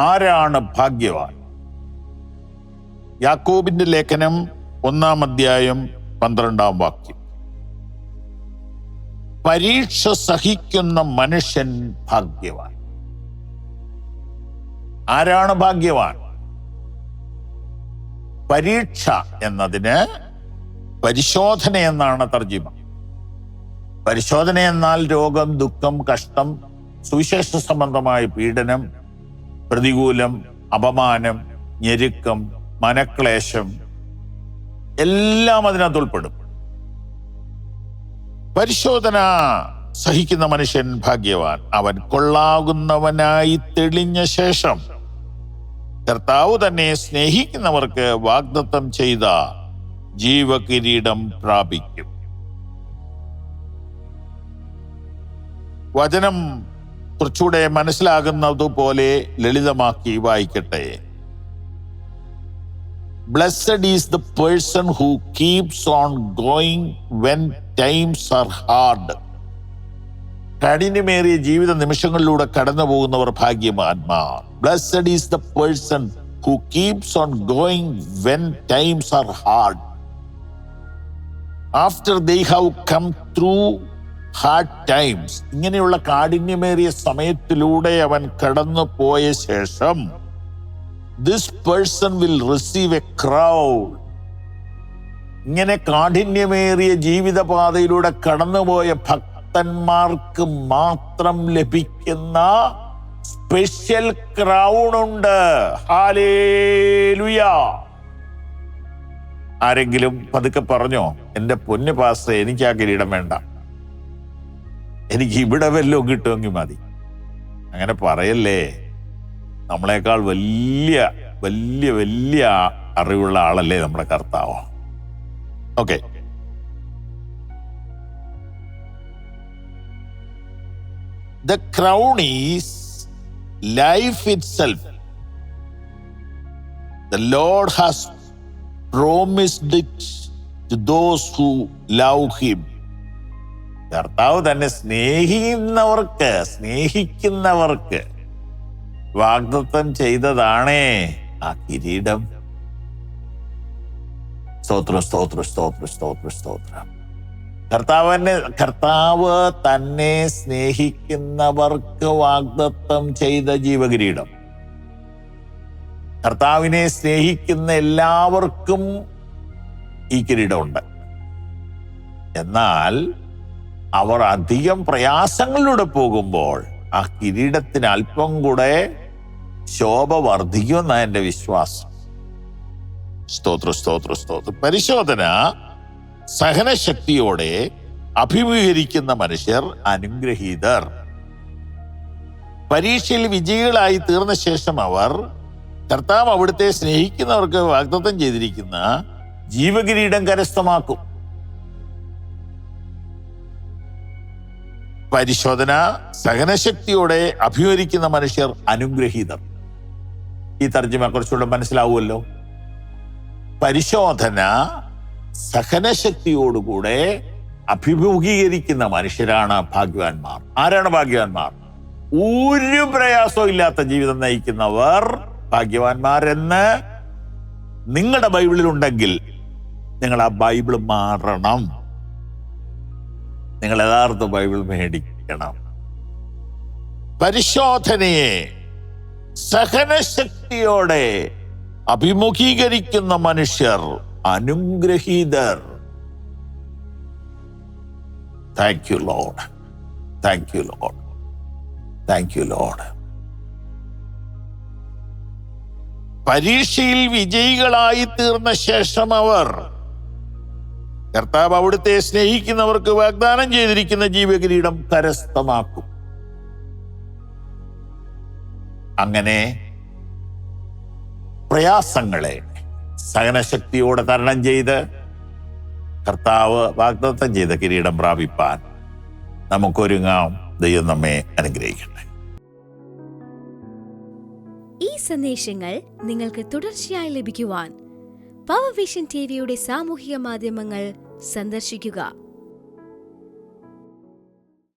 ആരാണ് ഭാഗ്യവാൻ? യാക്കോബിന്റെ ലേഖനം 1 അധ്യായം 12 പരീക്ഷ സഹിക്കുന്ന മനുഷ്യൻ ഭാഗ്യവാൻ. ആരാണ് ഭാഗ്യവാൻ? പരീക്ഷ എന്നതിന് പരിശോധന എന്നാണ് തർജിമ. പരിശോധന എന്നാൽ രോഗം, ദുഃഖം, കഷ്ടം, സുവിശേഷ സംബന്ധമായ പീഡനം, പ്രതികൂലം, അപമാനം, ഞെരുക്കം, മനക്ലേശം എല്ലാം അതിനകത്ത് ഉൾപ്പെടും. പരിശോധന സഹിക്കുന്ന മനുഷ്യൻ ഭാഗ്യവാൻ. അവൻ കൊള്ളാകുന്നവനായി തെളിഞ്ഞ ശേഷം കർത്താവ് തന്നെ സ്നേഹിക്കുന്നവർക്ക് വാഗ്ദത്തം ചെയ്ത ജീവകിരീടം പ്രാപിക്കും. വചനം കുറച്ചുകൂടെ മനസ്സിലാകുന്നതുപോലെ ലളിതമാക്കി വായിക്കട്ടെ. Blessed is the person who keeps on going when times are hard. കഠിനമേറിയ ജീവിത നിമിഷങ്ങളിലൂടെ കടന്നു പോകുന്നവർ ഭാഗ്യവാന്മാർ. Blessed is the person who keeps on going when times are hard. After they have come through hard times. ഇങ്ങനെയുള്ള കാഠിന്യമേറിയ സമയത്തിലൂടെ അവൻ കടന്നു പോയ ശേഷം this person will receive a crown. ഇങ്ങനെ കാഠിന്യമേറിയ ജീവിതപാതയിലൂടെ കടന്നുപോയ ഭക്തന്മാർക്ക് മാത്രം ലഭിക്കുന്ന സ്പെഷ്യൽ ക്രൗൺ ഉണ്ട്. ഹല്ലേലൂയ. ആരെങ്കിലും പതുക്കെ പറഞ്ഞോ, എന്റെ പൊന്നു പാസ്റ്റർ, എനിക്ക് ആ കിരീടം വേണ്ട, എനിക്ക് ഇവിടെ വല്ലതും കിട്ടുമെങ്കിൽ മതി. അങ്ങനെ പറയല്ലേ. നമ്മളെക്കാൾ വലിയ വലിയ വലിയ അറിവുള്ള ആളല്ലേ നമ്മുടെ കർത്താവ്. Okay, the crown is life itself. The Lord has promised it to those who love him. കർത്താവ് തന്നെ സ്നേഹിക്കുന്നവർക്ക് വാഗ്ദത്തം ചെയ്തതാണേ ആ കിരീടം. സ്തോത്രം, സ്തോത്രം, സ്തോത്രം, സ്തോത്രം, സ്തോത്രം. കർത്താവ് തന്നെ സ്നേഹിക്കുന്നവർക്ക് വാഗ്ദത്തം ചെയ്ത ജീവകിരീടം. കർത്താവിനെ സ്നേഹിക്കുന്ന എല്ലാവർക്കും ഈ കിരീടമുണ്ട്. എന്നാൽ അവർ അധികം പ്രയാസങ്ങളിലൂടെ പോകുമ്പോൾ ആ കിരീടത്തിന് അല്പം കൂടെ ശോഭ വർദ്ധിക്കുമെന്നാണ് എൻ്റെ വിശ്വാസം. സ്തോത്രം, സ്തോത്രം, സ്തോത്രം. പരിശോധന സഹനശക്തിയോടെ അഭിമുഖീകരിക്കുന്ന മനുഷ്യർ അനുഗ്രഹീതർ. പരീക്ഷയിൽ വിജയികളായി തീർന്ന ശേഷം അവർ കർത്താവ് അവിടുത്തെ സ്നേഹിക്കുന്നവർക്ക് വാഗ്ദത്തം ചെയ്തിരിക്കുന്ന ജീവകിരീടം കരസ്ഥമാക്കും. പരിശോധന സഹനശക്തിയോടെ അഭിമുഖീകരിക്കുന്ന മനുഷ്യർ അനുഗ്രഹീതർ. ഈ തർജ്ജിമ കുറച്ചുകൂടെ മനസ്സിലാവുമല്ലോ. പരിശോധന സഹനശക്തിയോടുകൂടെ അഭിമുഖീകരിക്കുന്ന മനുഷ്യരാണ് ഭാഗ്യവാന്മാർ. ആരാണ് ഭാഗ്യവാന്മാർ? ഒരു പ്രയാസവും ഇല്ലാത്ത ജീവിതം നയിക്കുന്നവർ ഭാഗ്യവാന്മാരെന്ന് നിങ്ങളുടെ ബൈബിളിൽ ഉണ്ടെങ്കിൽ നിങ്ങൾ ആ ബൈബിൾ മാറണം. നിങ്ങൾ യഥാർത്ഥ ബൈബിൾ മേടിക്കണം. പരിശോധനയെ സഹനശക്തിയോടെ അഭിമുഖീകരിക്കുന്ന മനുഷ്യർ അനുഗ്രഹീതർ. Thank you lord, thank you lord, thank you lord. പരീക്ഷയിൽ വിജയികളായി തീർന്ന ശേഷം അവർ കർത്താവ് അവിടുത്തെ സ്നേഹിക്കുന്നവർക്ക് വാഗ്ദാനം ചെയ്തിരിക്കുന്ന ജീവകിരീടം കരസ്ഥമാക്കും. അങ്ങനെ പ്രയാസങ്ങളെ സഹനശക്തിയോടെ തരണം ചെയ്ത് കർത്താവ് വാഗ്ദത്തം ചെയ്ത കിരീടം പ്രാപിപ്പാൻ നമുക്കൊരുങ്ങാം. ദൈവം നമ്മെ അനുഗ്രഹിക്കട്ടെ. ഈ സന്ദേശങ്ങൾ നിങ്ങൾക്ക് തുടർച്ചയായി ലഭിക്കുവാൻ പവർ വിഷൻ ടിവിയുടെ സാമൂഹിക മാധ്യമങ്ങൾ സന്ദർശിക്കുക.